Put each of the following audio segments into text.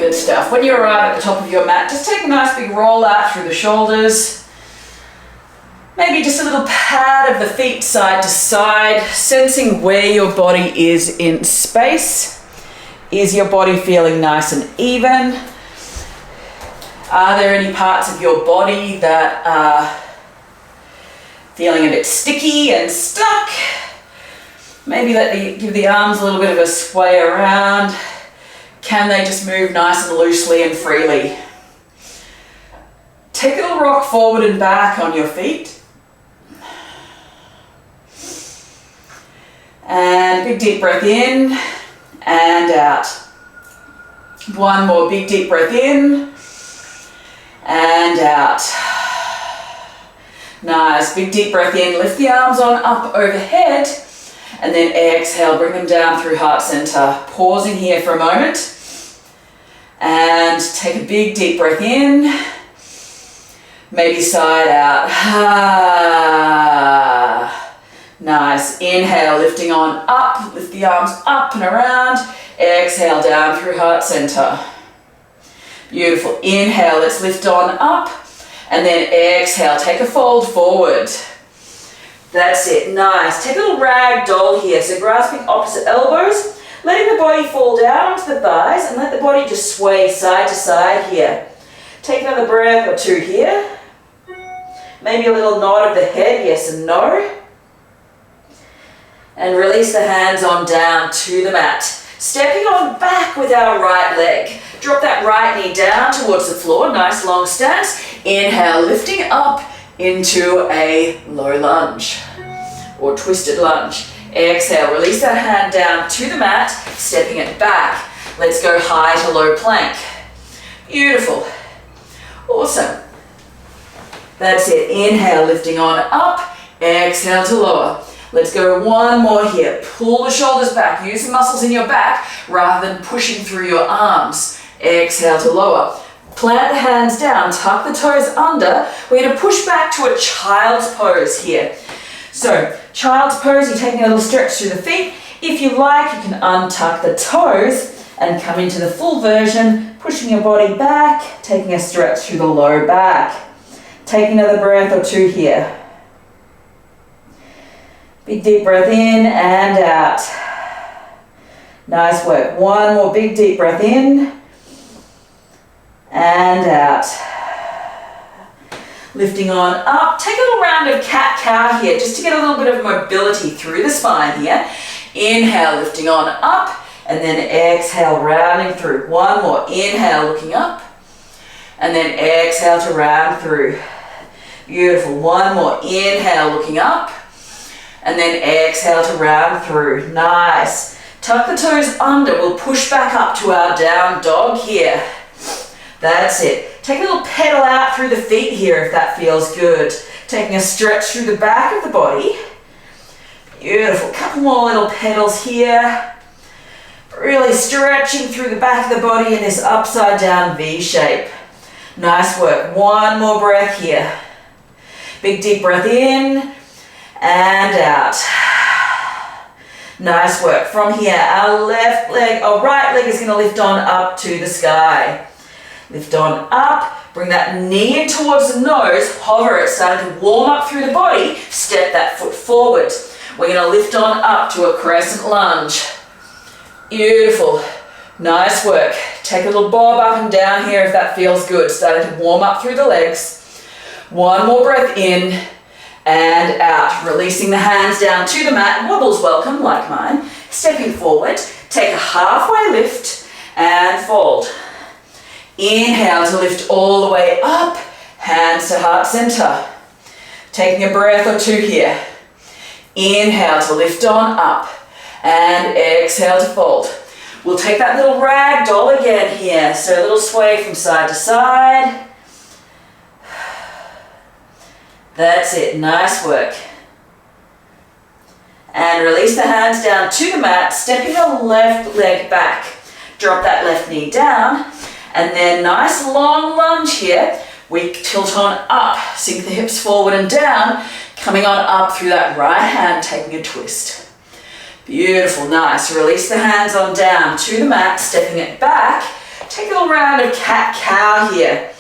Good stuff. When you arrive at the top of your mat, just take a nice big roll out through the shoulders. Maybe just a little pat of the feet side to side, sensing where your body is in space. Is your body feeling nice and even? Are there any parts of your body that are feeling a bit sticky and stuck? Maybe give the arms a little bit of a sway around. Can they just move nice and loosely and freely? Take a little rock forward and back on your feet. And big deep breath in and out. One more big deep breath in and out. Nice, big deep breath in, lift the arms on up overhead, and then exhale, bring them down through heart center. Pausing here for a moment. And take a big deep breath in. Maybe side out. Nice. Inhale, lifting on up. Lift the arms up and around. Exhale, down through heart center. Beautiful. Inhale, let's lift on up. And then exhale, take a fold forward. That's it. Nice. Take a little rag doll here. So grasping opposite elbows, letting the body fall down onto the thighs, and let the body just sway side to side here. Take another breath or two here. Maybe a little nod of the head, yes and no. And release the hands on down to the mat. Stepping on back with our right leg. Drop that right knee down towards the floor. Nice long stance. Inhale, lifting up into a low lunge or twisted lunge. Exhale, release that hand down to the mat, stepping it back. Let's go high to low plank. Beautiful. Awesome. That's it. Inhale, lifting on up. Exhale to lower. Let's go one more here. Pull the shoulders back. Use the muscles in your back rather than pushing through your arms. Exhale to lower. Plant the hands down. Tuck the toes under. We're going to push back to a child's pose here. So, child's pose, you're taking a little stretch through the feet. If you like, you can untuck the toes and come into the full version, pushing your body back, taking a stretch through the low back. Take another breath or two here. Big deep breath in and out. Nice work. One more big deep breath in and out. Lifting on up. Take a little round of cat-cow here just to get a little bit of mobility through the spine here. Inhale, lifting on up, and then exhale, rounding through. One more. Inhale, looking up, and then exhale to round through. Beautiful. One more. Inhale, looking up, and then exhale to round through. Nice. Tuck the toes under. We'll push back up to our down dog here. That's it. Take a little pedal out through the feet here if that feels good. Taking a stretch through the back of the body. Beautiful. Couple more little pedals here. Really stretching through the back of the body in this upside down V shape. Nice work. One more breath here. Big deep breath in and out. Nice work. From here, our right leg is going to lift on up to the sky. Lift on up, bring that knee in towards the nose, hover it, starting to warm up through the body, step that foot forward. We're going to lift on up to a crescent lunge. Beautiful. Nice work. Take a little bob up and down here if that feels good, starting to warm up through the legs. One more breath in and out, releasing the hands down to the mat. Wobbles welcome, like mine. Stepping forward, take a halfway lift and fold. Inhale to lift all the way up, hands to heart center. Taking a breath or two here. Inhale to lift on up and exhale to fold. We'll take that little rag doll again here. So a little sway from side to side. That's it, nice work. And release the hands down to the mat, stepping the left leg back. Drop that left knee down. And then nice long lunge here. We tilt on up, sink the hips forward and down, coming on up through that right hand, taking a twist. Beautiful, nice. Release the hands on down to the mat, stepping it back, Take a little round of cat-cow here.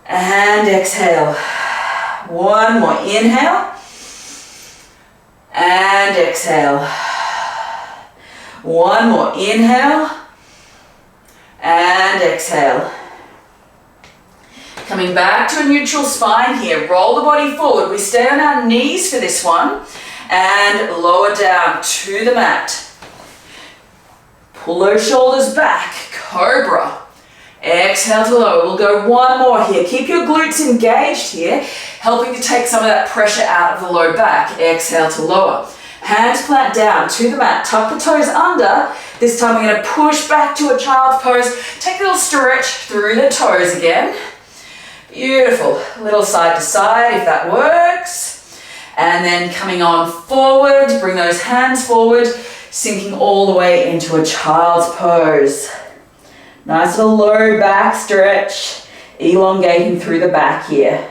And exhale. One more, inhale. And exhale. One more, inhale. And exhale. Coming back to a neutral spine here. Roll the body forward. We stay on our knees for this one. And lower down to the mat. Pull those shoulders back. Cobra. Exhale to lower. We'll go one more here. Keep your glutes engaged here, helping to take some of that pressure out of the low back. Exhale to lower. Hands plant down to the mat. Tuck the toes under. This time we're going to push back to a child's pose. Take a little stretch through the toes again. Beautiful. A little side to side if that works. And then coming on forward, bring those hands forward, sinking all the way into a child's pose. Nice little low back stretch, elongating through the back here.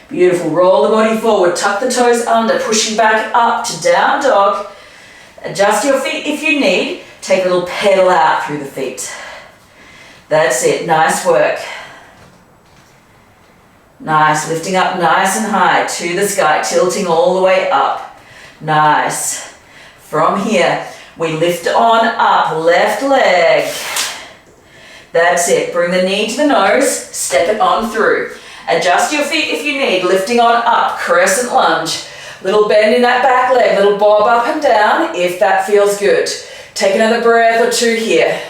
Beautiful. Roll the body forward, tuck the toes under, pushing back up to down dog. Adjust your feet if you need. Take a little pedal out through the feet. That's it. Nice work. Nice. Lifting up nice and high to the sky, tilting all the way up. Nice. From here, we lift on up, left leg. That's it. Bring the knee to the nose, step it on through. Adjust your feet if you need, lifting on up, crescent lunge. Little bend in that back leg, little bob up and down if that feels good. Take another breath or two here.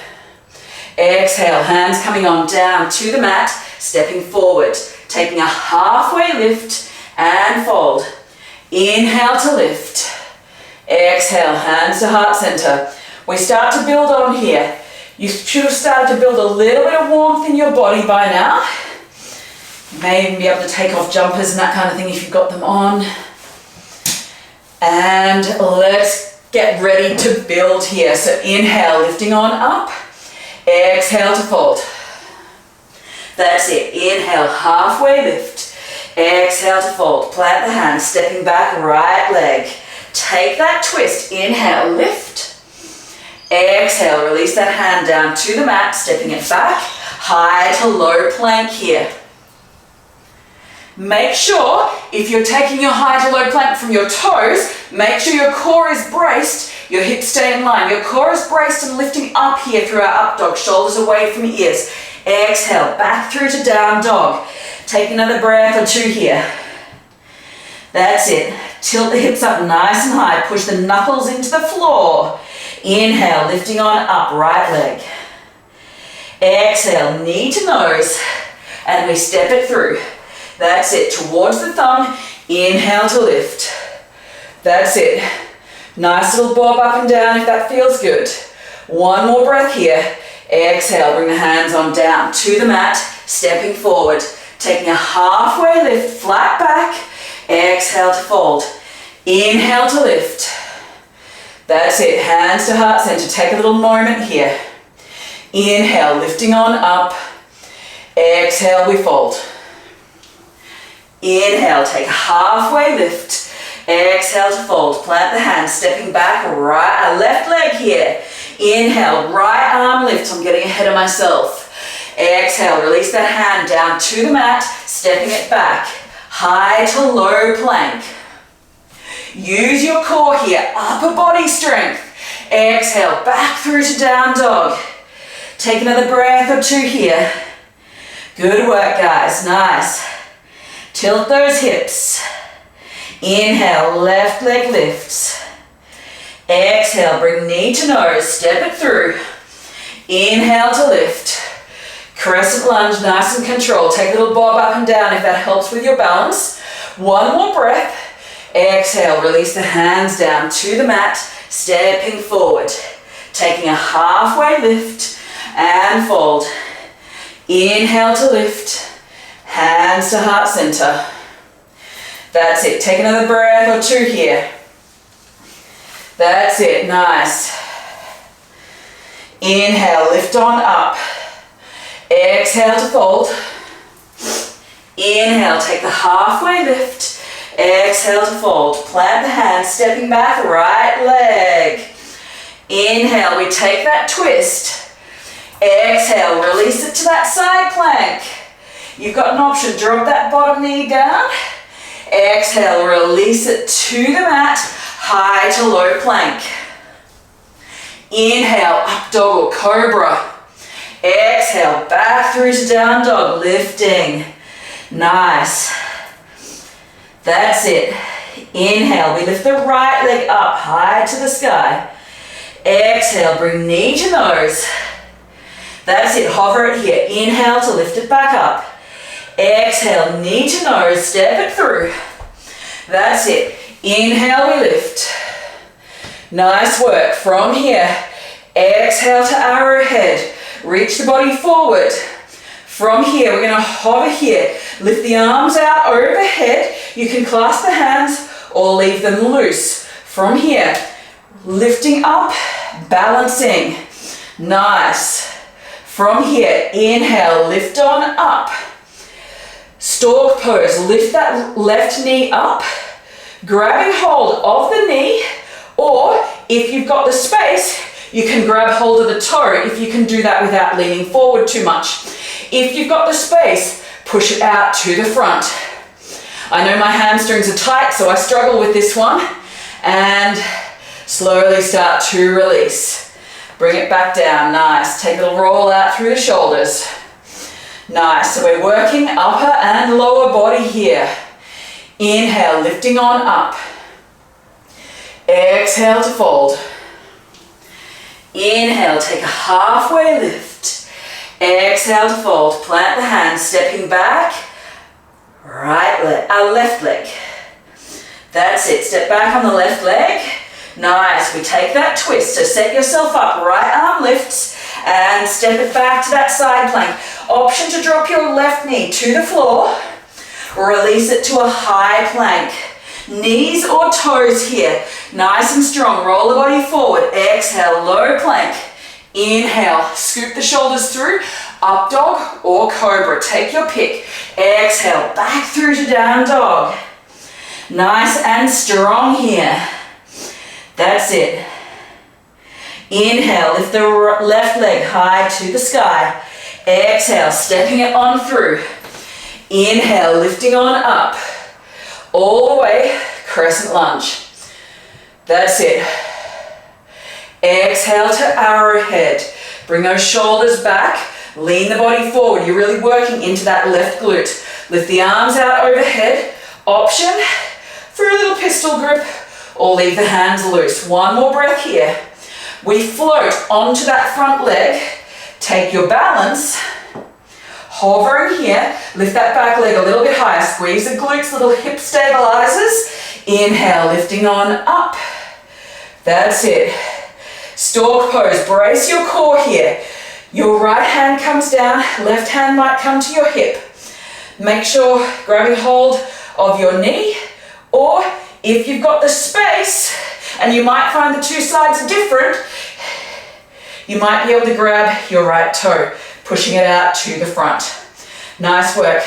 Exhale, hands coming on down to the mat, stepping forward. Taking a halfway lift and fold. Inhale to lift. Exhale, hands to heart center. We start to build on here. You should have started to build a little bit of warmth in your body by now. You may even be able to take off jumpers and that kind of thing if you've got them on. And let's get ready to build here. So inhale, lifting on up. Exhale to fold. That's it. Inhale, halfway lift. Exhale to fold. Plant the hands, stepping back, right leg. Take that twist. Inhale, lift. Exhale, release that hand down to the mat, stepping it back. High to low plank here. Make sure, if you're taking your high to low plank from your toes, make sure your core is braced, your hips stay in line. Your core is braced and lifting up here through our up dog, shoulders away from ears. Exhale, back through to down dog. Take another breath or two here. That's it. Tilt the hips up nice and high. Push the knuckles into the floor. Inhale, lifting on up, right leg. Exhale, knee to nose, and we step it through. That's it, towards the thumb. Inhale to lift. That's it. Nice little bob up and down if that feels good. One more breath here. Exhale, bring the hands on down to the mat, stepping forward. Taking a halfway lift, flat back. Exhale to fold. Inhale to lift. That's it, hands to heart center. Take a little moment here. Inhale, lifting on up. Exhale, we fold. Inhale, take a halfway lift. Exhale to fold. Plant the hands, stepping back, right, left leg here. Inhale, right arm lift. I'm getting ahead of myself. Exhale, release that hand down to the mat, stepping it back. High to low plank. Use your core here, upper body strength. Exhale, back through to down dog. Take another breath or two here. Good work, guys, nice. Tilt those hips. Inhale, left leg lifts. Exhale, bring knee to nose, step it through. Inhale to lift. Crescent lunge, nice and controlled. Take a little bob up and down if that helps with your balance. One more breath. Exhale, release the hands down to the mat, stepping forward. Taking a halfway lift and fold. Inhale to lift. Hands to heart center. That's it. Take another breath or two here. That's it. Nice. Inhale, lift on up. Exhale to fold. Inhale, take the halfway lift. Exhale to fold. Plant the hands, stepping back, right leg. Inhale, we take that twist. Exhale, release it to that side plank. You've got an option, drop that bottom knee down. Exhale, release it to the mat, high to low plank. Inhale, up dog or cobra. Exhale, back through to down dog, lifting. Nice. That's it. Inhale, we lift the right leg up, high to the sky. Exhale, bring knee to nose. That's it, hover it here. Inhale to lift it back up. Exhale, knee to nose, step it through. That's it. Inhale, we lift. Nice work. From here, exhale to arrowhead. Reach the body forward. From here, we're going to hover here. Lift the arms out overhead. You can clasp the hands or leave them loose. From here, lifting up, balancing. Nice. From here, inhale, lift on up. Stork pose, lift that left knee up, grabbing hold of the knee, or if you've got the space, you can grab hold of the toe if you can do that without leaning forward too much. If you've got the space, push it out to the front. I know my hamstrings are tight, so I struggle with this one. And slowly start to release. Bring it back down, nice. Take a little roll out through the shoulders. Nice, so we're working upper and lower body here. Inhale, lifting on up. Exhale to fold. Inhale, take a halfway lift. Exhale to fold. Plant the hands, stepping back. Left leg. That's it. Step back on the left leg. Nice. We take that twist. So set yourself up. Right arm lifts and step it back to that side plank. Option to drop your left knee to the floor. Release it to a high plank. Knees or toes here. Nice and strong. Roll the body forward. Exhale, low plank. Inhale, scoop the shoulders through. Up dog or cobra. Take your pick. Exhale, back through to down dog. Nice and strong here. That's it. Inhale, lift the left leg high to the sky. Exhale, stepping it on through. Inhale, lifting on up. All the way, crescent lunge. That's it. Exhale to arrowhead. Bring those shoulders back. Lean the body forward. You're really working into that left glute. Lift the arms out overhead. Option for a little pistol grip or leave the hands loose. One more breath here. We float onto that front leg. Take your balance. Hovering here. Lift that back leg a little bit higher. Squeeze the glutes, little hip stabilizers. Inhale, lifting on up. That's it. Stork pose. Brace your core here. Your right hand comes down, left hand might come to your hip. Make sure grabbing hold of your knee, or if you've got the space, and you might find the two sides different, you might be able to grab your right toe, pushing it out to the front. Nice work.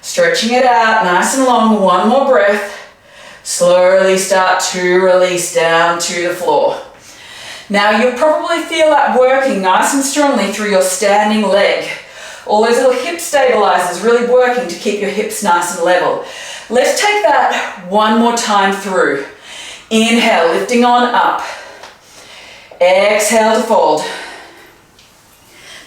Stretching it out, nice and long. One more breath. Slowly start to release down to the floor. Now you'll probably feel that working nice and strongly through your standing leg. All those little hip stabilizers really working to keep your hips nice and level. Let's take that one more time through. Inhale, lifting on up. Exhale to fold.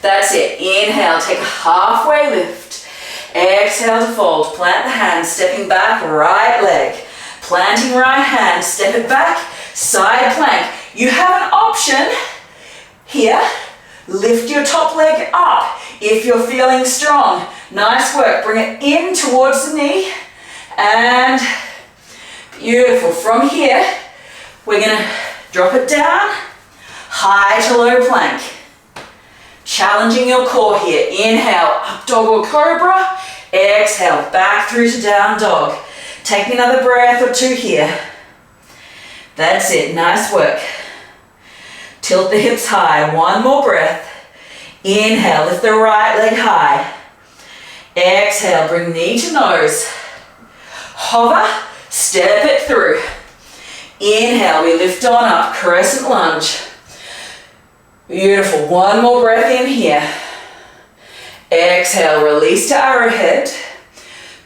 That's it. Inhale, take a halfway lift. Exhale to fold. Plant the hands, stepping back, right leg. Planting right hand, step it back, side plank. You have an option here. Lift your top leg up if you're feeling strong. Nice work. Bring it in towards the knee. And beautiful. From here, we're going to drop it down. High to low plank. Challenging your core here. Inhale, up dog or cobra. Exhale, back through to down dog. Take another breath or two here. That's it. Nice work. Tilt the hips high. One more breath. Inhale, lift the right leg high. Exhale, bring knee to nose. Hover, step it through. Inhale, we lift on up, crescent lunge. Beautiful. One more breath in here. Exhale, release to arrowhead.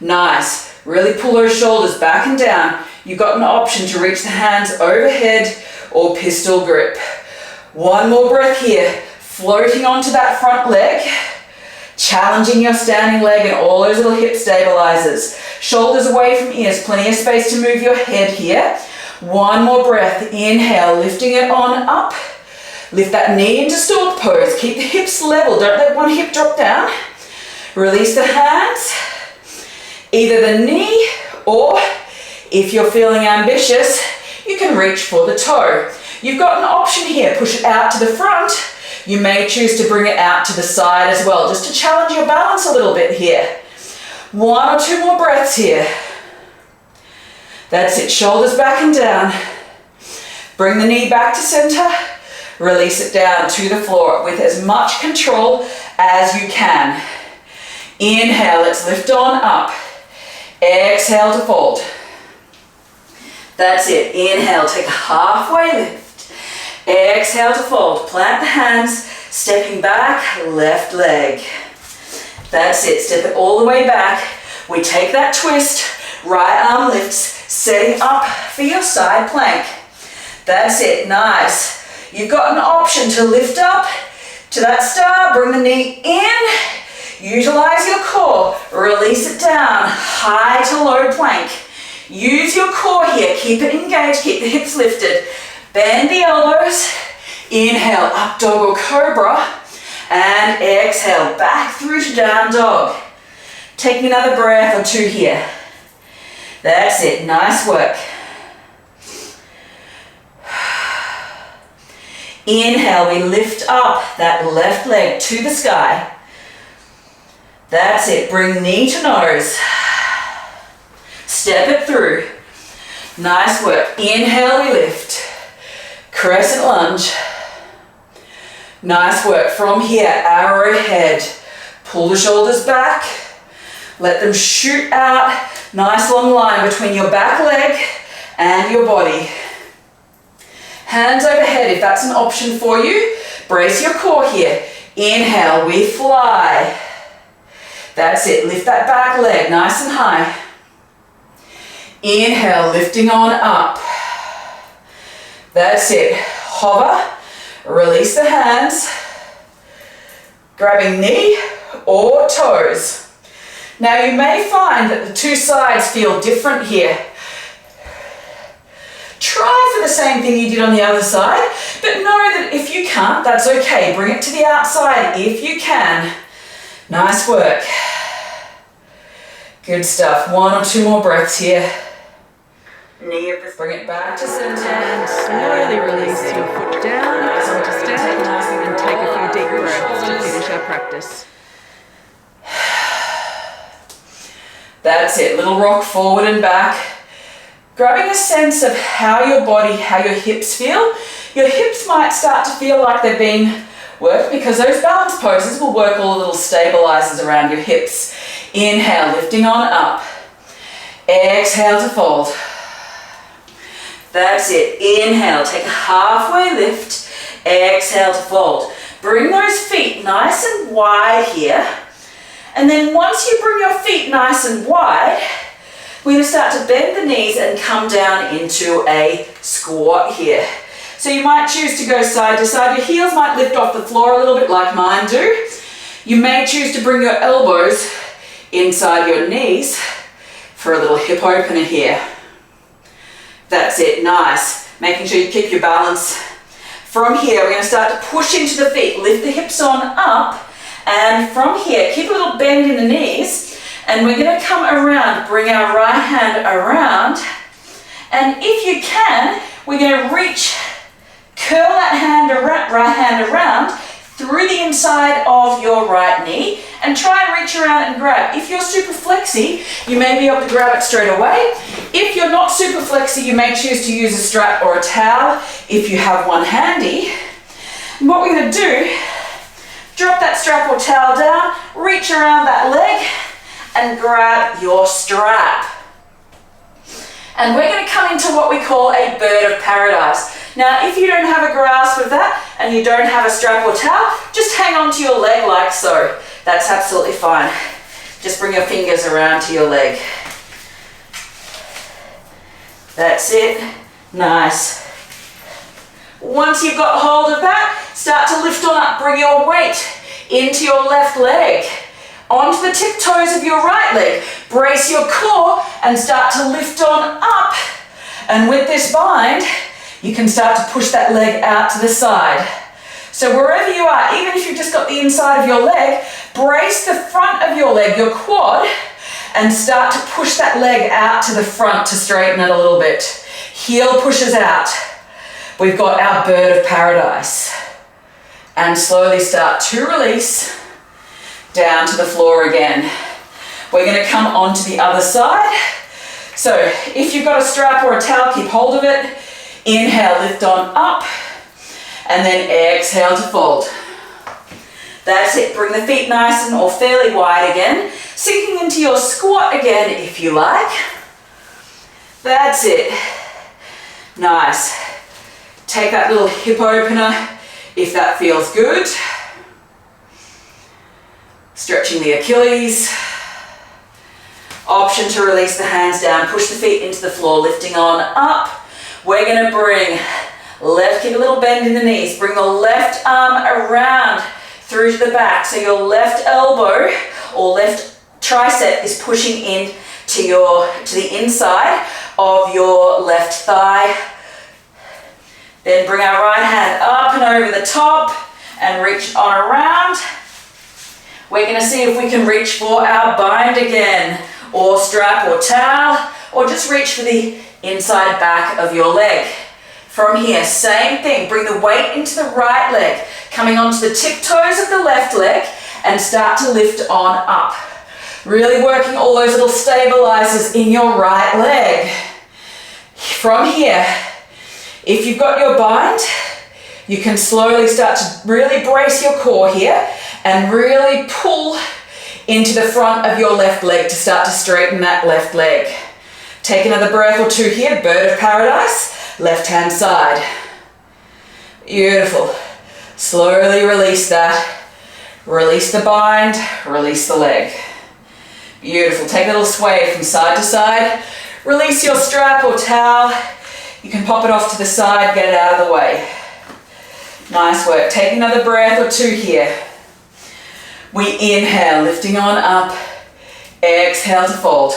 Nice. Really pull those shoulders back and down. You've got an option to reach the hands overhead or pistol grip. One more breath here. Floating onto that front leg. Challenging your standing leg and all those little hip stabilizers. Shoulders away from ears. Plenty of space to move your head here. One more breath. Inhale, lifting it on up. Lift that knee into stork pose. Keep the hips level. Don't let one hip drop down. Release the hands. Either the knee or, if you're feeling ambitious, you can reach for the toe. You've got an option here. Push it out to the front. You may choose to bring it out to the side as well, just to challenge your balance a little bit here. One or two more breaths here. That's it. Shoulders back and down. Bring the knee back to center. Release it down to the floor with as much control as you can. Inhale, let's lift on up. Exhale to fold. That's it. Inhale, take a halfway lift. Exhale to fold. Plant the hands, stepping back, left leg. That's it. Step it all the way back. We take that twist, right arm lifts, setting up for your side plank. That's it. Nice. You've got an option to lift up to that star, bring the knee in, utilize your core, release it down, high to low plank. Use your core here, keep it engaged, keep the hips lifted. Bend the elbows, inhale, up dog or cobra, and exhale, back through to down dog. Take another breath or two here. That's it, nice work. Inhale, we lift up that left leg to the sky. That's it, bring knee to nose. Step it through. Nice work. Inhale, we lift. Crescent lunge. Nice work. From here, arrowhead. Pull the shoulders back. Let them shoot out. Nice long line between your back leg and your body. Hands overhead if that's an option for you. Brace your core here. Inhale, we fly. That's it. Lift that back leg nice and high. Inhale, lifting on up. That's it. Hover. Release the hands. Grabbing knee or toes. Now you may find that the two sides feel different here. Try for the same thing you did on the other side, but know that if you can't, that's okay. Bring it to the outside if you can. Nice work. Good stuff. One or two more breaths here. Bring it back to center. And slowly release your foot down onto stand and take a few deep breaths to finish our practice. That's it. Little rock forward and back. Grabbing a sense of how your body, how your hips feel. Your hips might start to feel like they're being worked because those balance poses will work all the little stabilizers around your hips. Inhale, lifting on up. Exhale to fold. That's it. Inhale, take a halfway lift. Exhale to fold. Bring those feet nice and wide here. And then once you bring your feet nice and wide, we're going to start to bend the knees and come down into a squat here. So you might choose to go side to side. Your heels might lift off the floor a little bit like mine do. You may choose to bring your elbows inside your knees for a little hip opener here. That's it, nice. Making sure you keep your balance. From here, we're going to start to push into the feet. Lift the hips on up. And from here, keep a little bend in the knees. And we're going to come around, bring our right hand around. And if you can, we're going to reach, curl that hand around, right hand around through the inside of your right knee and try and reach around and grab. If you're super flexy, you may be able to grab it straight away. If you're not super flexy, you may choose to use a strap or a towel if you have one handy. And what we're going to do, drop that strap or towel down, reach around that leg and grab your strap. And we're going to come into what we call a bird of paradise. Now, if you don't have a grasp of that and you don't have a strap or towel, just hang on to your leg like so. That's absolutely fine. Just bring your fingers around to your leg. That's it. Nice. Once you've got hold of that, start to lift on up. Bring your weight into your left leg, onto the tiptoes of your right leg. Brace your core and start to lift on up. And with this bind, you can start to push that leg out to the side. So wherever you are, even if you've just got the inside of your leg, brace the front of your leg, your quad, and start to push that leg out to the front to straighten it a little bit. Heel pushes out. We've got our bird of paradise. And slowly start to release down to the floor again. We're going to come onto the other side. So if you've got a strap or a towel, keep hold of it. Inhale, lift on up, and then exhale to fold. That's it. Bring the feet nice and or fairly wide again, sinking into your squat again if you like. That's it. Nice. Take that little hip opener if that feels good. Stretching the Achilles. Option to release the hands down, push the feet into the floor, lifting on up. We're going to bring left, keep a little bend in the knees. Bring the left arm around through to the back. So your left elbow or left tricep is pushing in to the inside of your left thigh. Then bring our right hand up and over the top and reach on around. We're going to see if we can reach for our bind again, or strap or towel, or just reach for the inside back of your leg. From here, same thing. Bring the weight into the right leg, coming onto the tiptoes of the left leg, and start to lift on up. Really working all those little stabilizers in your right leg. From here, if you've got your bind, you can slowly start to really brace your core here and really pull into the front of your left leg to start to straighten that left leg. Take another breath or two here, bird of paradise, left hand side. Beautiful. Slowly release that. Release the bind, release the leg. Beautiful. Take a little sway from side to side. Release your strap or towel. You can pop it off to the side, get it out of the way. Nice work. Take another breath or two here. We inhale, lifting on up. Exhale to fold.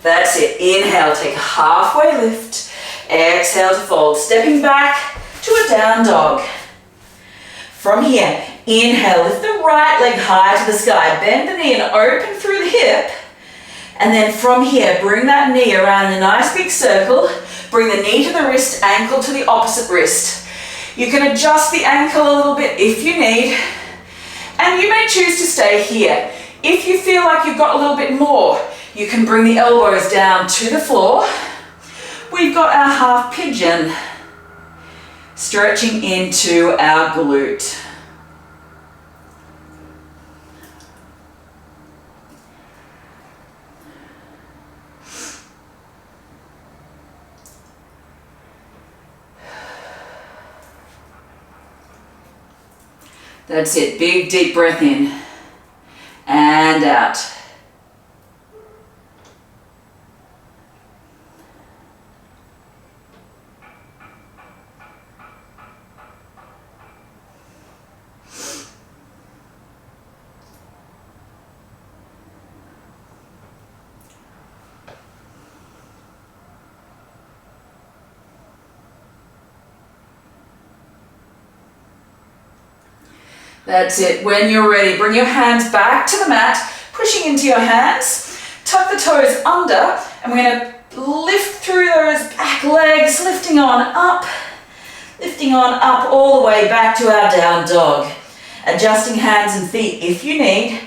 That's it. Inhale, take a halfway lift. Exhale to fold. Stepping back to a down dog. From here, inhale, lift the right leg high to the sky. Bend the knee and open through the hip. And then from here, bring that knee around in a nice big circle. Bring the knee to the wrist, ankle to the opposite wrist. You can adjust the ankle a little bit if you need. And you may choose to stay here. If you feel like you've got a little bit more, you can bring the elbows down to the floor. We've got our half pigeon, stretching into our glute. That's it. Big, deep breath in and out. That's it. When you're ready, bring your hands back to the mat, pushing into your hands. Tuck the toes under, and we're going to lift through those back legs, lifting on up all the way back to our down dog. Adjusting hands and feet if you need.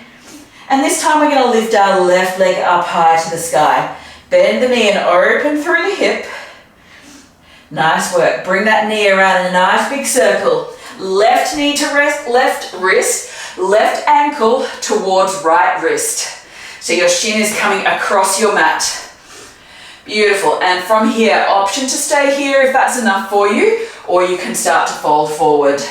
And this time we're going to lift our left leg up high to the sky. Bend the knee and open through the hip. Nice work. Bring that knee around in a nice big circle. Left knee to rest, left wrist, left ankle towards right wrist. So your shin is coming across your mat. Beautiful. And from here, option to stay here if that's enough for you, or you can start to fold forward.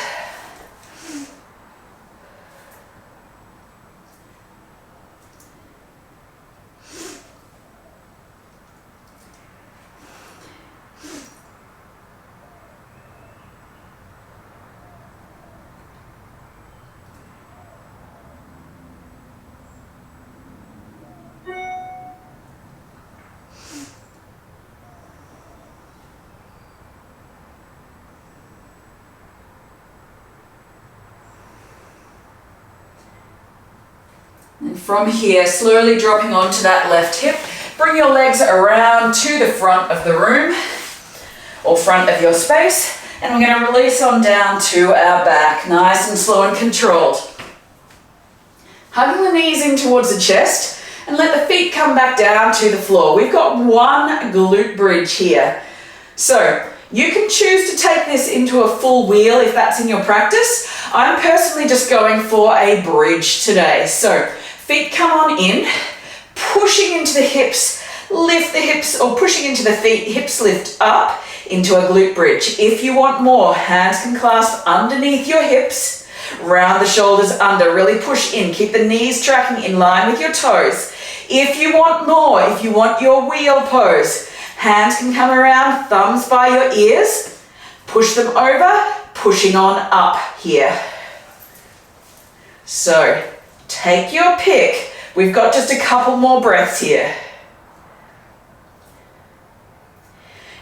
And from here, slowly dropping onto that left hip, bring your legs around to the front of the room or front of your space, and we're going to release on down to our back, nice and slow and controlled. Hugging the knees in towards the chest and let the feet come back down to the floor. We've got one glute bridge here. So you can choose to take this into a full wheel if that's in your practice. I'm personally just going for a bridge today. So feet come on in, pushing into the hips, lift the hips, or pushing into the feet, hips lift up into a glute bridge. If you want more, hands can clasp underneath your hips, round the shoulders under, really push in, keep the knees tracking in line with your toes. If you want more, if you want your wheel pose, hands can come around, thumbs by your ears, push them over, pushing on up here. So take your pick. We've got just a couple more breaths here.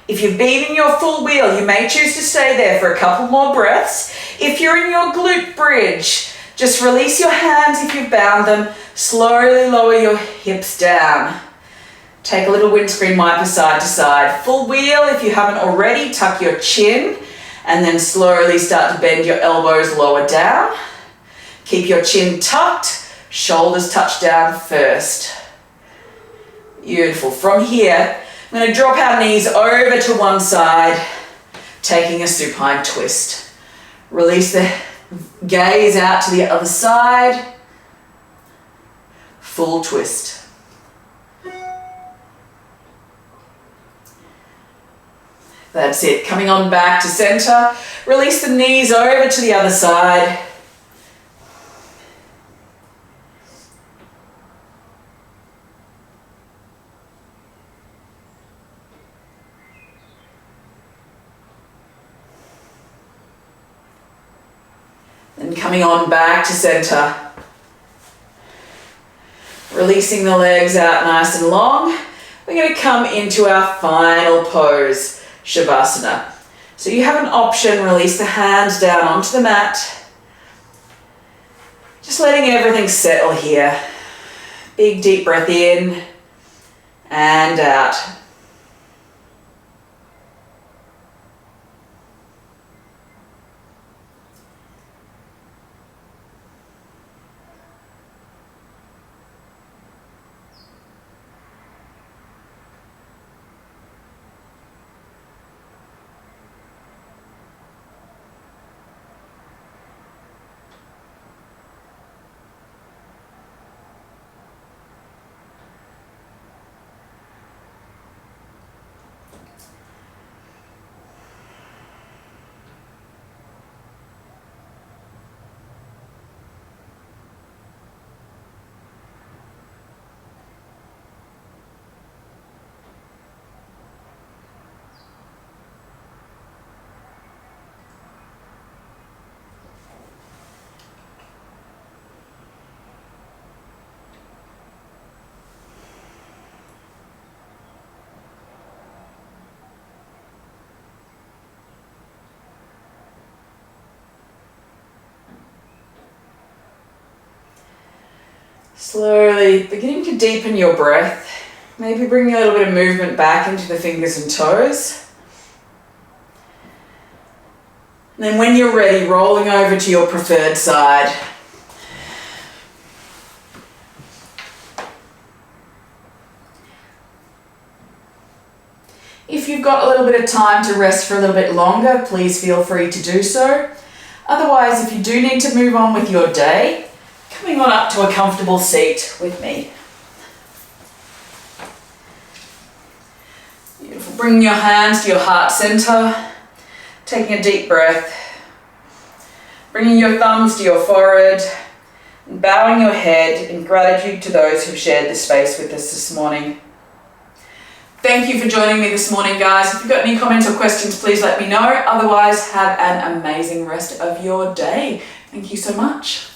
If you've been in your full wheel, you may choose to stay there for a couple more breaths. If you're in your glute bridge, just release your hands if you've bound them. Slowly lower your hips down. Take a little windscreen wiper side to side. Full wheel, if you haven't already, tuck your chin and then slowly start to bend your elbows lower down. Keep your chin tucked, shoulders touch down first. Beautiful. From here, I'm going to drop our knees over to one side, taking a supine twist. Release the gaze out to the other side. Full twist. That's it. Coming on back to center. Release the knees over to the other side. Then coming on back to center. Releasing the legs out nice and long. We're going to come into our final pose, Shavasana. So you have an option, release the hands down onto the mat. Just letting everything settle here. Big deep breath in and out. Slowly beginning to deepen your breath. Maybe bringing a little bit of movement back into the fingers and toes. And then when you're ready, rolling over to your preferred side. If you've got a little bit of time to rest for a little bit longer, please feel free to do so. Otherwise, if you do need to move on with your day, coming on up to a comfortable seat with me. Bring your hands to your heart center, taking a deep breath. Bringing your thumbs to your forehead, and bowing your head in gratitude to those who've shared this space with us this morning. Thank you for joining me this morning, guys. If you've got any comments or questions, please let me know. Otherwise, have an amazing rest of your day. Thank you so much.